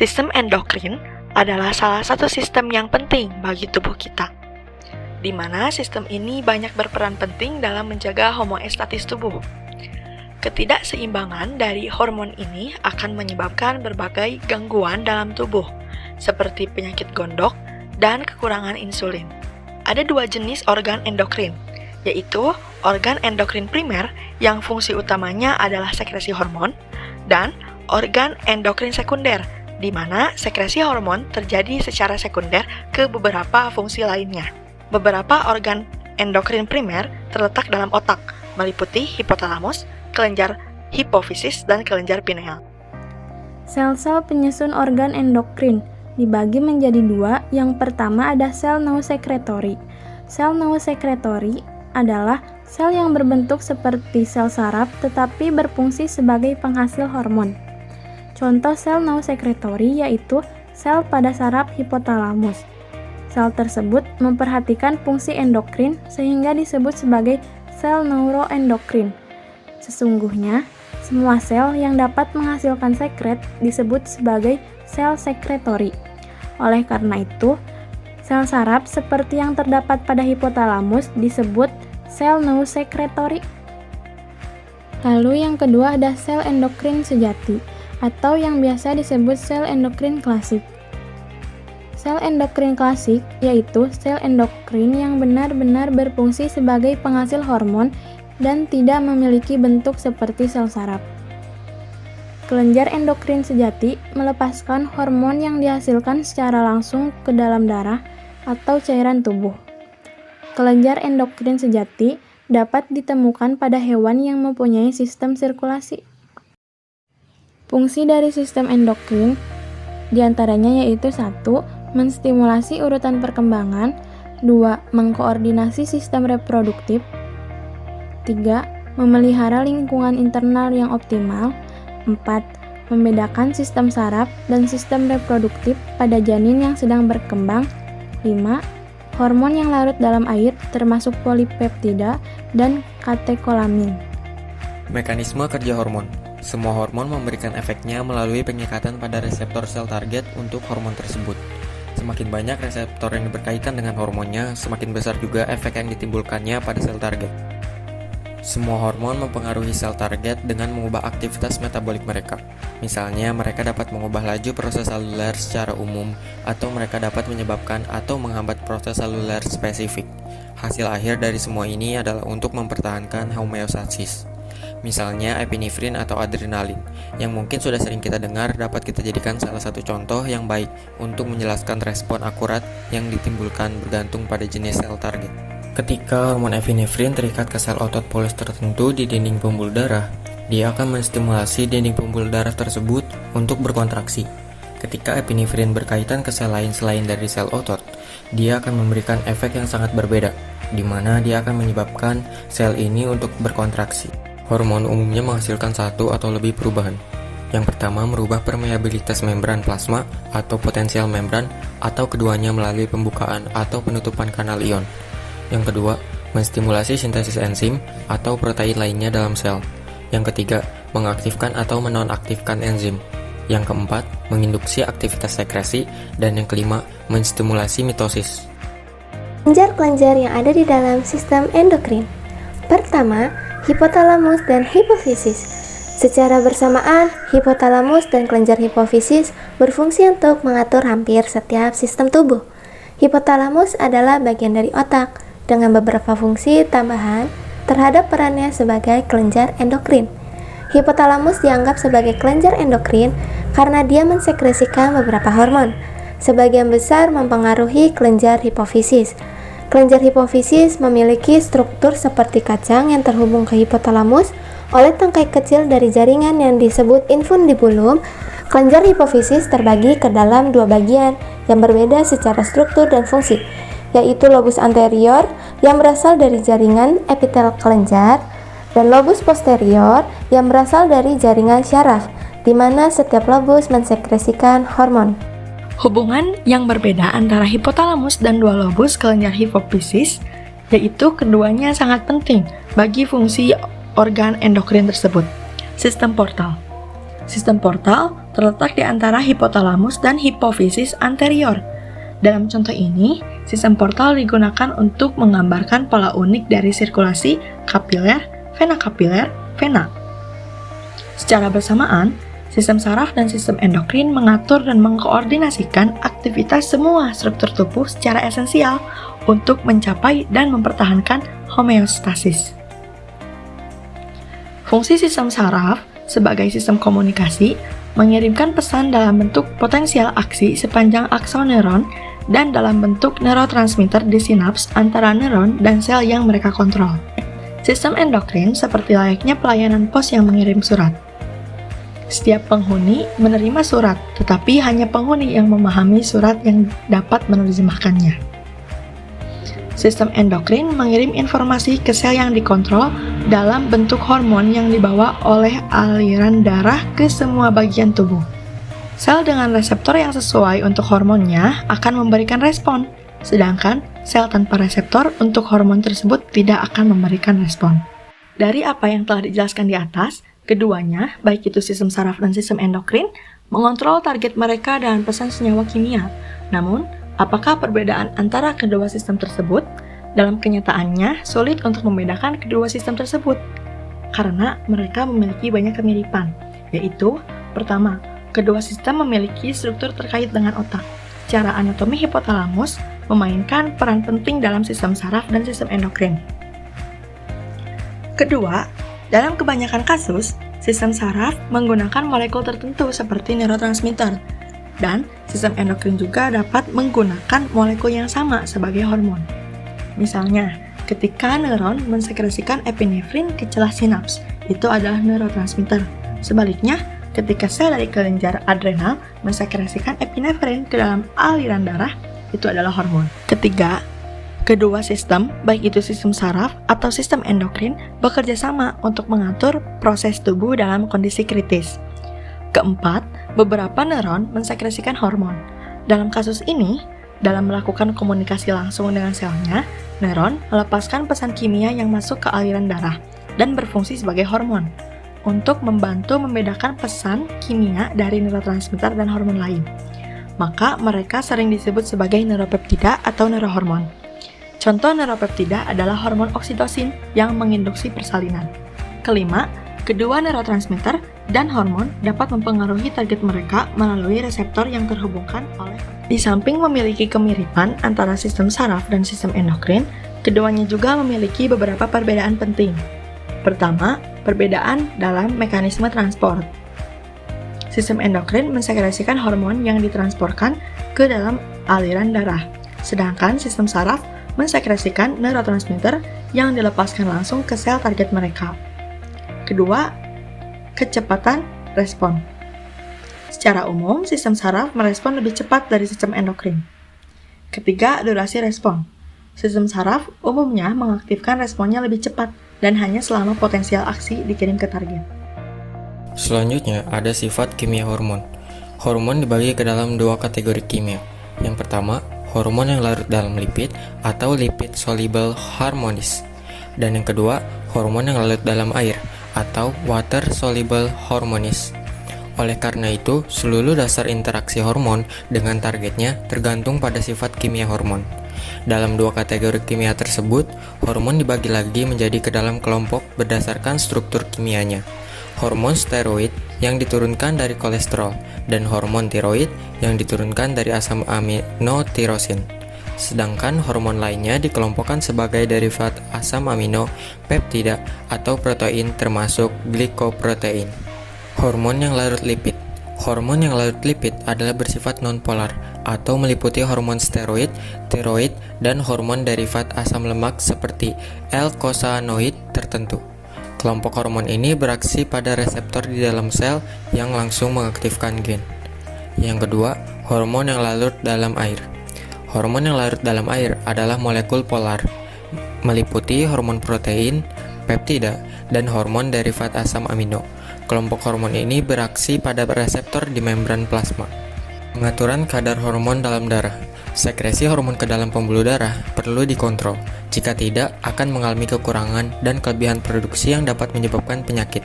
Sistem endokrin adalah salah satu sistem yang penting bagi tubuh kita, di mana sistem ini banyak berperan penting dalam menjaga homeostatis tubuh. Ketidakseimbangan dari hormon ini akan menyebabkan berbagai gangguan dalam tubuh, seperti penyakit gondok dan kekurangan insulin. Ada dua jenis organ endokrin, yaitu organ endokrin primer yang fungsi utamanya adalah sekresi hormon, dan organ endokrin sekunder, di mana sekresi hormon terjadi secara sekunder ke beberapa fungsi lainnya. Beberapa organ endokrin primer terletak dalam otak, meliputi hipotalamus, kelenjar hipofisis, dan kelenjar pineal. Sel-sel penyusun organ endokrin dibagi menjadi dua. Yang pertama ada sel noosekretori. Sel noosekretori adalah sel yang berbentuk seperti sel saraf tetapi berfungsi sebagai penghasil hormon. Contoh sel noosekretori yaitu sel pada saraf hipotalamus. Sel tersebut memperhatikan fungsi endokrin sehingga disebut sebagai sel neuroendokrin. Sesungguhnya, semua sel yang dapat menghasilkan sekret disebut sebagai sel sekretori. Oleh karena itu, sel saraf seperti yang terdapat pada hipotalamus disebut sel noosekretori. Lalu yang kedua ada sel endokrin sejati, atau yang biasa disebut sel endokrin klasik. Sel endokrin klasik yaitu sel endokrin yang benar-benar berfungsi sebagai penghasil hormon dan tidak memiliki bentuk seperti sel saraf. Kelenjar endokrin sejati melepaskan hormon yang dihasilkan secara langsung ke dalam darah atau cairan tubuh. Kelenjar endokrin sejati dapat ditemukan pada hewan yang mempunyai sistem sirkulasi. Fungsi dari sistem endokrin diantaranya yaitu 1. Menstimulasi urutan perkembangan, 2. Mengkoordinasi sistem reproduktif, 3. Memelihara lingkungan internal yang optimal, 4. Membedakan sistem saraf dan sistem reproduktif pada janin yang sedang berkembang, 5. Hormon yang larut dalam air termasuk polipeptida dan katekolamin. Mekanisme kerja hormon. Semua hormon memberikan efeknya melalui penyekatan pada reseptor sel target untuk hormon tersebut. Semakin banyak reseptor yang berkaitan dengan hormonnya, semakin besar juga efek yang ditimbulkannya pada sel target. Semua hormon mempengaruhi sel target dengan mengubah aktivitas metabolik mereka. Misalnya, mereka dapat mengubah laju proses seluler secara umum, atau mereka dapat menyebabkan atau menghambat proses seluler spesifik. Hasil akhir dari semua ini adalah untuk mempertahankan homeostasis. Misalnya epinefrin atau adrenalin, yang mungkin sudah sering kita dengar, dapat kita jadikan salah satu contoh yang baik untuk menjelaskan respon akurat yang ditimbulkan bergantung pada jenis sel target. Ketika hormon epinefrin terikat ke sel otot polis tertentu di dinding pembuluh darah, dia akan menstimulasi dinding pembuluh darah tersebut untuk berkontraksi. Ketika epinefrin berkaitan ke sel lain selain dari sel otot, dia akan memberikan efek yang sangat berbeda, di mana dia akan menyebabkan sel ini untuk berkontraksi. Hormon umumnya menghasilkan satu atau lebih perubahan. Yang pertama, merubah permeabilitas membran plasma atau potensial membran, atau keduanya melalui pembukaan atau penutupan kanal ion. Yang kedua, menstimulasi sintesis enzim atau protein lainnya dalam sel. Yang ketiga, mengaktifkan atau menonaktifkan enzim. Yang keempat, menginduksi aktivitas sekresi. Dan yang kelima, menstimulasi mitosis. Kelenjar-kelenjar yang ada di dalam sistem endokrin. Pertama, hipotalamus dan hipofisis. Secara bersamaan, hipotalamus dan kelenjar hipofisis berfungsi untuk mengatur hampir setiap sistem tubuh. Hipotalamus adalah bagian dari otak dengan beberapa fungsi tambahan terhadap perannya sebagai kelenjar endokrin. Hipotalamus dianggap sebagai kelenjar endokrin karena dia mensekresikan beberapa hormon, sebagian besar mempengaruhi kelenjar hipofisis. Kelenjar hipofisis memiliki struktur seperti kacang yang terhubung ke hipotalamus oleh tangkai kecil dari jaringan yang disebut infundibulum. Kelenjar hipofisis terbagi ke dalam dua bagian yang berbeda secara struktur dan fungsi, yaitu lobus anterior yang berasal dari jaringan epitel kelenjar dan lobus posterior yang berasal dari jaringan syaraf, di mana setiap lobus mensekresikan hormon. Hubungan yang berbeda antara hipotalamus dan dua lobus kelenjar hipofisis, yaitu keduanya sangat penting bagi fungsi organ endokrin tersebut. Sistem portal. Sistem portal terletak di antara hipotalamus dan hipofisis anterior. Dalam contoh ini, sistem portal digunakan untuk menggambarkan pola unik dari sirkulasi kapiler, vena. Secara bersamaan, sistem saraf dan sistem endokrin mengatur dan mengkoordinasikan aktivitas semua struktur tubuh secara esensial untuk mencapai dan mempertahankan homeostasis. Fungsi sistem saraf sebagai sistem komunikasi mengirimkan pesan dalam bentuk potensial aksi sepanjang akson neuron dan dalam bentuk neurotransmitter di sinaps antara neuron dan sel yang mereka kontrol. Sistem endokrin seperti layaknya pelayanan pos yang mengirim surat. Setiap penghuni menerima surat, tetapi hanya penghuni yang memahami surat yang dapat menerjemahkannya. Sistem endokrin mengirim informasi ke sel yang dikontrol dalam bentuk hormon yang dibawa oleh aliran darah ke semua bagian tubuh. Sel dengan reseptor yang sesuai untuk hormonnya akan memberikan respon, sedangkan sel tanpa reseptor untuk hormon tersebut tidak akan memberikan respon. Dari apa yang telah dijelaskan di atas, keduanya, baik itu sistem saraf dan sistem endokrin, mengontrol target mereka dengan pesan senyawa kimia. Namun, apakah perbedaan antara kedua sistem tersebut? Dalam kenyataannya, sulit untuk membedakan kedua sistem tersebut, karena mereka memiliki banyak kemiripan, yaitu, pertama, kedua sistem memiliki struktur terkait dengan otak. Secara anatomi hipotalamus memainkan peran penting dalam sistem saraf dan sistem endokrin. Kedua, dalam kebanyakan kasus, sistem saraf menggunakan molekul tertentu seperti neurotransmitter, dan sistem endokrin juga dapat menggunakan molekul yang sama sebagai hormon. Misalnya, ketika neuron mensekresikan epinefrin ke celah sinaps, itu adalah neurotransmitter. Sebaliknya, ketika sel dari kelenjar adrenal mensekresikan epinefrin ke dalam aliran darah, itu adalah hormon. Ketiga, kedua sistem, baik itu sistem saraf atau sistem endokrin, bekerja sama untuk mengatur proses tubuh dalam kondisi kritis. Keempat, beberapa neuron mensekresikan hormon. Dalam kasus ini, dalam melakukan komunikasi langsung dengan selnya, neuron melepaskan pesan kimia yang masuk ke aliran darah dan berfungsi sebagai hormon untuk membantu membedakan pesan kimia dari neurotransmitter dan hormon lain. Maka mereka sering disebut sebagai neuropeptida atau neurohormon. Contoh neuropeptida adalah hormon oksitosin yang menginduksi persalinan. Kelima, kedua neurotransmitter dan hormon dapat mempengaruhi target mereka melalui reseptor yang terhubungkan oleh. Di samping memiliki kemiripan antara sistem saraf dan sistem endokrin, keduanya juga memiliki beberapa perbedaan penting. Pertama, perbedaan dalam mekanisme transport. Sistem endokrin mensekresikan hormon yang ditransportkan ke dalam aliran darah, sedangkan sistem saraf mensekresikan neurotransmitter yang dilepaskan langsung ke sel target mereka. Kedua, kecepatan respon. Secara umum, sistem saraf merespon lebih cepat dari sistem endokrin. Ketiga, durasi respon. Sistem saraf umumnya mengaktifkan responnya lebih cepat dan hanya selama potensial aksi dikirim ke target. Selanjutnya, ada sifat kimia hormon. Hormon dibagi ke dalam dua kategori kimia. Yang pertama, hormon yang larut dalam lipid atau lipid soluble hormones. Dan yang kedua, hormon yang larut dalam air atau water soluble hormones. Oleh karena itu, seluruh dasar interaksi hormon dengan targetnya tergantung pada sifat kimia hormon. Dalam dua kategori kimia tersebut, hormon dibagi lagi menjadi ke dalam kelompok berdasarkan struktur kimianya. Hormon steroid yang diturunkan dari kolesterol dan hormon tiroid yang diturunkan dari asam amino tirosin. Sedangkan hormon lainnya dikelompokkan sebagai derivat asam amino, peptida, atau protein termasuk glikoprotein. Hormon yang larut lipid. Hormon yang larut lipid adalah bersifat nonpolar atau meliputi hormon steroid, tiroid, dan hormon derivat asam lemak seperti eikosanoid tertentu. Kelompok hormon ini beraksi pada reseptor di dalam sel yang langsung mengaktifkan gen. Yang kedua, hormon yang larut dalam air. Hormon yang larut dalam air adalah molekul polar, meliputi hormon protein, peptida, dan hormon derivat asam amino. Kelompok hormon ini beraksi pada reseptor di membran plasma. Pengaturan kadar hormon dalam darah. Sekresi hormon ke dalam pembuluh darah perlu dikontrol. Jika tidak, akan mengalami kekurangan dan kelebihan produksi yang dapat menyebabkan penyakit.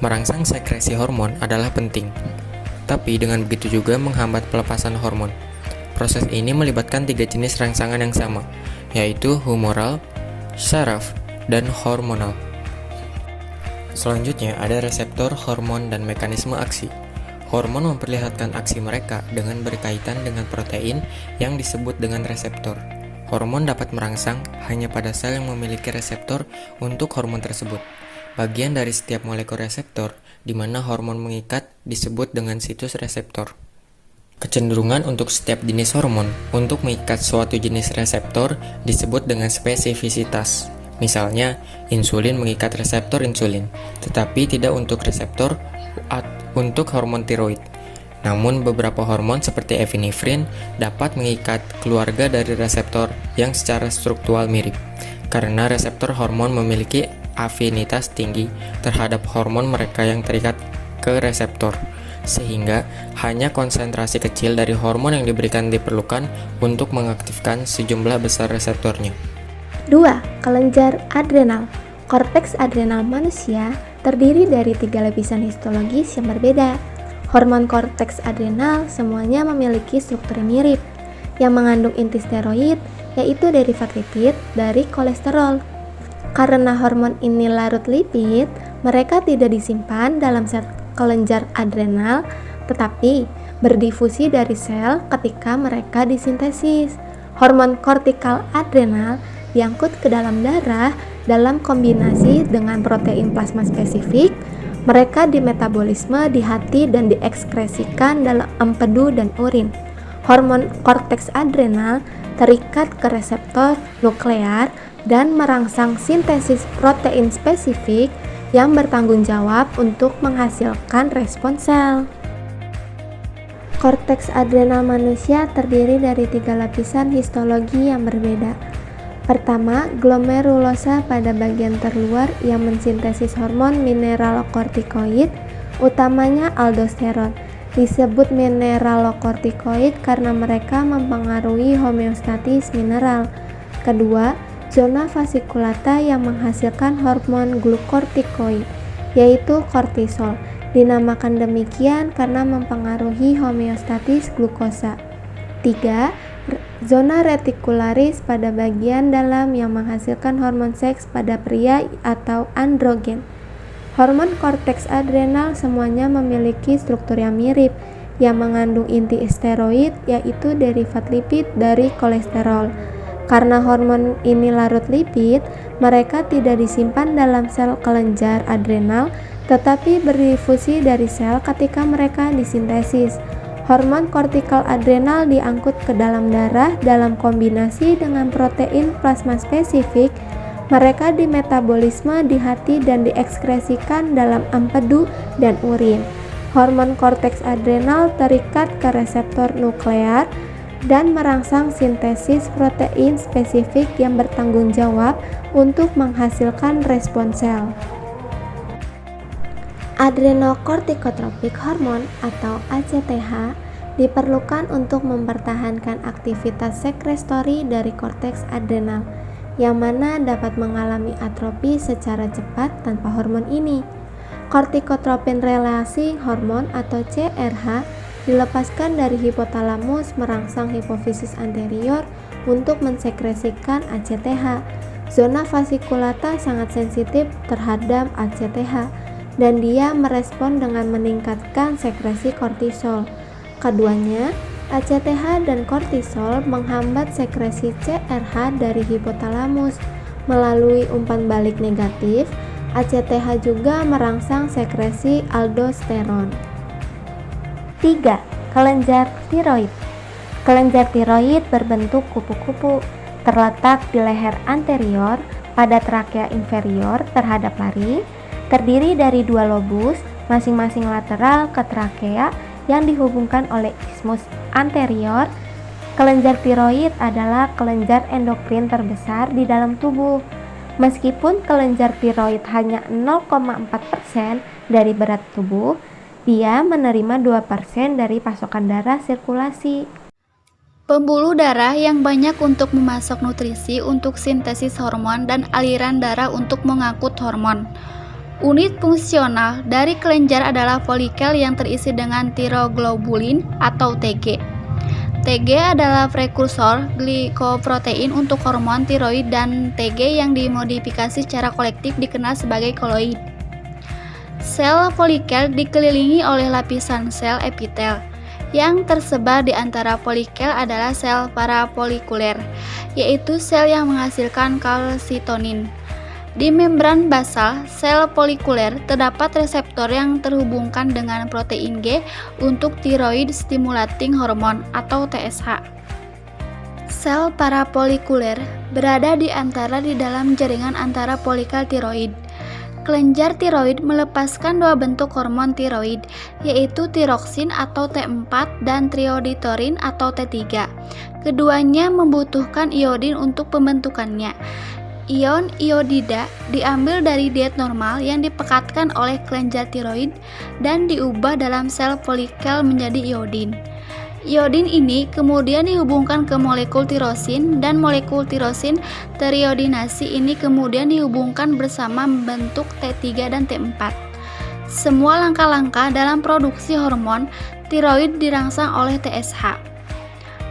Merangsang sekresi hormon adalah penting. Tapi dengan begitu juga menghambat pelepasan hormon. Proses ini melibatkan 3 jenis rangsangan yang sama, yaitu humoral, syaraf, dan hormonal. Selanjutnya ada reseptor, hormon, dan mekanisme aksi. Hormon memperlihatkan aksi mereka dengan berkaitan dengan protein yang disebut dengan reseptor. Hormon dapat merangsang hanya pada sel yang memiliki reseptor untuk hormon tersebut. Bagian dari setiap molekul reseptor di mana hormon mengikat disebut dengan situs reseptor. Kecenderungan untuk setiap jenis hormon untuk mengikat suatu jenis reseptor disebut dengan spesifisitas. Misalnya, insulin mengikat reseptor insulin, tetapi tidak untuk reseptor untuk hormon tiroid. Namun, beberapa hormon seperti epinefrin dapat mengikat keluarga dari reseptor yang secara struktural mirip, karena reseptor hormon memiliki afinitas tinggi terhadap hormon mereka yang terikat ke reseptor, sehingga hanya konsentrasi kecil dari hormon yang diberikan diperlukan untuk mengaktifkan sejumlah besar reseptornya. 2. Kelenjar adrenal. Korteks adrenal manusia terdiri dari 3 lapisan histologis yang berbeda. Hormon korteks adrenal semuanya memiliki struktur yang mirip, yang mengandung inti steroid, yaitu derivat lipid dari kolesterol. Karena hormon ini larut lipid, mereka tidak disimpan dalam sel kelenjar adrenal, tetapi berdifusi dari sel ketika mereka disintesis. Hormon kortikal adrenal diangkut ke dalam darah dalam kombinasi dengan protein plasma spesifik. Mereka dimetabolisme di hati dan diekskresikan dalam empedu dan urin. Hormon korteks adrenal terikat ke reseptor nuklear dan merangsang sintesis protein spesifik yang bertanggung jawab untuk menghasilkan respon sel. Korteks adrenal manusia terdiri dari 3 lapisan histologi yang berbeda. Pertama, glomerulosa pada bagian terluar yang mensintesis hormon mineralokortikoid, utamanya aldosteron. Disebut mineralokortikoid karena mereka mempengaruhi homeostatis mineral. Kedua, zona vasikulata yang menghasilkan hormon glukortikoid, yaitu kortisol. Dinamakan demikian karena mempengaruhi homeostatis glukosa. 3. Zona retikularis pada bagian dalam yang menghasilkan hormon seks pada pria atau androgen. Hormon korteks adrenal semuanya memiliki struktur yang mirip, yang mengandung inti steroid, yaitu derivat lipid dari kolesterol. Karena hormon ini larut lipid, mereka tidak disimpan dalam sel kelenjar adrenal, tetapi berdifusi dari sel ketika mereka disintesis. Hormon kortikal adrenal diangkut ke dalam darah dalam kombinasi dengan protein plasma spesifik. Mereka dimetabolisme di hati dan diekskresikan dalam empedu dan urin. Hormon korteks adrenal terikat ke reseptor nuklear dan merangsang sintesis protein spesifik yang bertanggung jawab untuk menghasilkan respon sel. Adrenokortikotropik hormon atau ACTH diperlukan untuk mempertahankan aktivitas sekrestori dari korteks adrenal, yang mana dapat mengalami atrofi secara cepat tanpa hormon ini. Kortikotropin relasi hormon atau CRH dilepaskan dari hipotalamus merangsang hipofisis anterior untuk mensekresikan ACTH. Zona vasikulata sangat sensitif terhadap ACTH dan dia merespon dengan meningkatkan sekresi kortisol. Keduanya, ACTH dan kortisol menghambat sekresi CRH dari hipotalamus. Melalui umpan balik negatif, ACTH juga merangsang sekresi aldosteron. 3. Kelenjar tiroid. Kelenjar tiroid berbentuk kupu-kupu, terletak di leher anterior pada trakea inferior terhadap lari, terdiri dari 2 lobus, masing-masing lateral ke trakea yang dihubungkan oleh isthmus anterior. Kelenjar tiroid adalah kelenjar endokrin terbesar di dalam tubuh. Meskipun kelenjar tiroid hanya 0,4% dari berat tubuh, dia menerima 2% dari pasokan darah sirkulasi. Pembuluh darah yang banyak untuk memasok nutrisi untuk sintesis hormon dan aliran darah untuk mengangkut hormon. Unit fungsional dari kelenjar adalah folikel yang terisi dengan tiroglobulin atau TG. TG adalah prekursor glikoprotein untuk hormon tiroid dan TG yang dimodifikasi secara kolektif dikenal sebagai koloid. Sel folikel dikelilingi oleh lapisan sel epitel. Yang tersebar di antara folikel adalah sel parafolikuler, yaitu sel yang menghasilkan kalsitonin. Di membran basal sel folikuler terdapat reseptor yang terhubungkan dengan protein G untuk thyroid stimulating hormone atau TSH. Sel parafolikuler berada di dalam jaringan antara folikel tiroid. Kelenjar tiroid melepaskan dua bentuk hormon tiroid, yaitu tiroksin atau T4 dan triioditorin atau T3. Keduanya membutuhkan iodin untuk pembentukannya. Ion iodida diambil dari diet normal yang dipekatkan oleh kelenjar tiroid dan diubah dalam sel folikel menjadi iodin. Iodin ini kemudian dihubungkan ke molekul tirosin dan molekul tirosin teriodinasi ini kemudian dihubungkan bersama membentuk T3 dan T4. Semua langkah-langkah dalam produksi hormon tiroid dirangsang oleh TSH.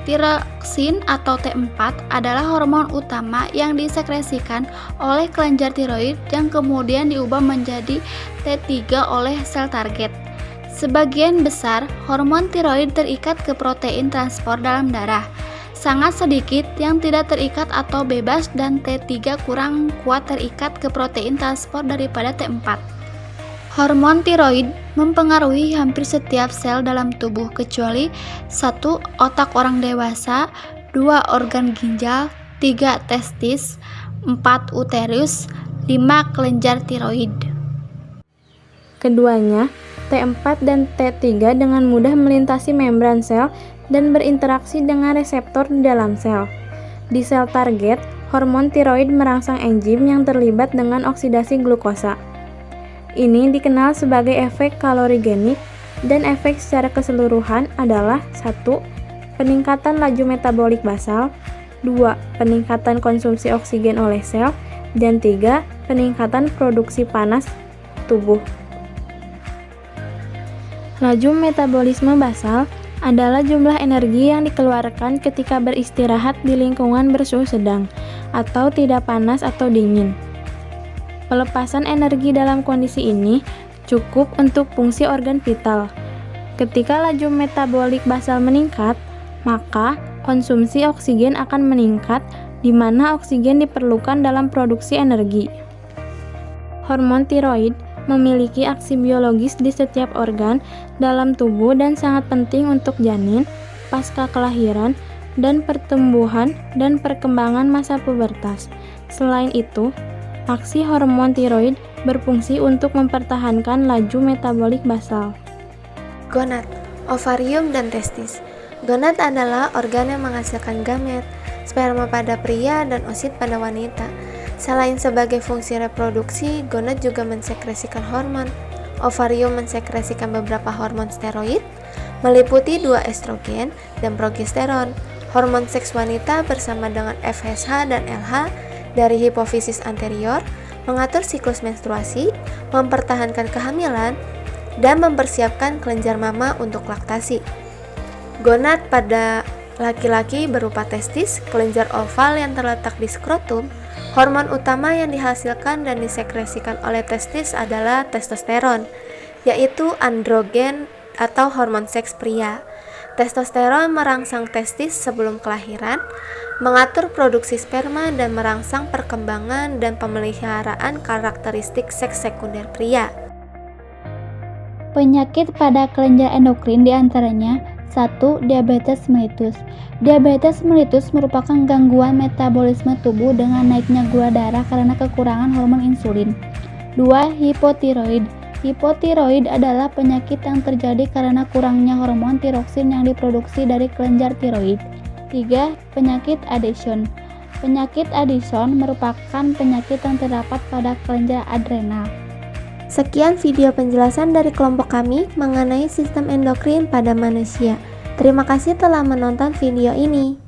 Tiroksin atau T4 adalah hormon utama yang disekresikan oleh kelenjar tiroid yang kemudian diubah menjadi T3 oleh sel target. Sebagian besar hormon tiroid terikat ke protein transport dalam darah. Sangat sedikit yang tidak terikat atau bebas dan T3 kurang kuat terikat ke protein transport daripada T4. Hormon tiroid mempengaruhi hampir setiap sel dalam tubuh kecuali 1. Otak orang dewasa, 2. Organ ginjal, 3. testis, 4. uterus, 5. kelenjar tiroid. Keduanya, T4 dan T3 dengan mudah melintasi membran sel dan berinteraksi dengan reseptor di dalam sel. Di sel target, hormon tiroid merangsang enzim yang terlibat dengan oksidasi glukosa. Ini dikenal sebagai efek kalorigenik dan efek secara keseluruhan adalah 1. Peningkatan laju metabolik basal, 2. Peningkatan konsumsi oksigen oleh sel, dan 3. Peningkatan produksi panas tubuh. Laju metabolisme basal adalah jumlah energi yang dikeluarkan ketika beristirahat di lingkungan bersuhu sedang atau tidak panas atau dingin. Pelepasan energi dalam kondisi ini cukup untuk fungsi organ vital. Ketika laju metabolik basal meningkat, maka konsumsi oksigen akan meningkat, di mana oksigen diperlukan dalam produksi energi. Hormon tiroid memiliki aksi biologis di setiap organ dalam tubuh dan sangat penting untuk janin, pasca kelahiran, dan pertumbuhan dan perkembangan masa pubertas. Selain itu, aksi hormon tiroid berfungsi untuk mempertahankan laju metabolik basal. Gonad, ovarium dan testis. Gonad adalah organ yang menghasilkan gamet, sperma pada pria dan oosit pada wanita. Selain sebagai fungsi reproduksi, gonad juga mensekresikan hormon. Ovarium mensekresikan beberapa hormon steroid, meliputi 2 estrogen dan progesteron. Hormon seks wanita bersama dengan FSH dan LH dari hipofisis anterior, mengatur siklus menstruasi, mempertahankan kehamilan, dan mempersiapkan kelenjar mama untuk laktasi. Gonad pada laki-laki berupa testis, kelenjar oval yang terletak di skrotum. Hormon utama yang dihasilkan dan disekresikan oleh testis adalah testosteron, yaitu androgen atau hormon seks pria. Testosteron merangsang testis sebelum kelahiran, mengatur produksi sperma dan merangsang perkembangan dan pemeliharaan karakteristik seks sekunder pria. Penyakit pada kelenjar endokrin diantaranya 1. Diabetes mellitus. Diabetes mellitus merupakan gangguan metabolisme tubuh dengan naiknya gula darah karena kekurangan hormon insulin. 2. Hipotiroid. Hipotiroid adalah penyakit yang terjadi karena kurangnya hormon tiroksin yang diproduksi dari kelenjar tiroid. 3. Penyakit Addison. Penyakit Addison merupakan penyakit yang terdapat pada kelenjar adrenal. Sekian video penjelasan dari kelompok kami mengenai sistem endokrin pada manusia. Terima kasih telah menonton video ini.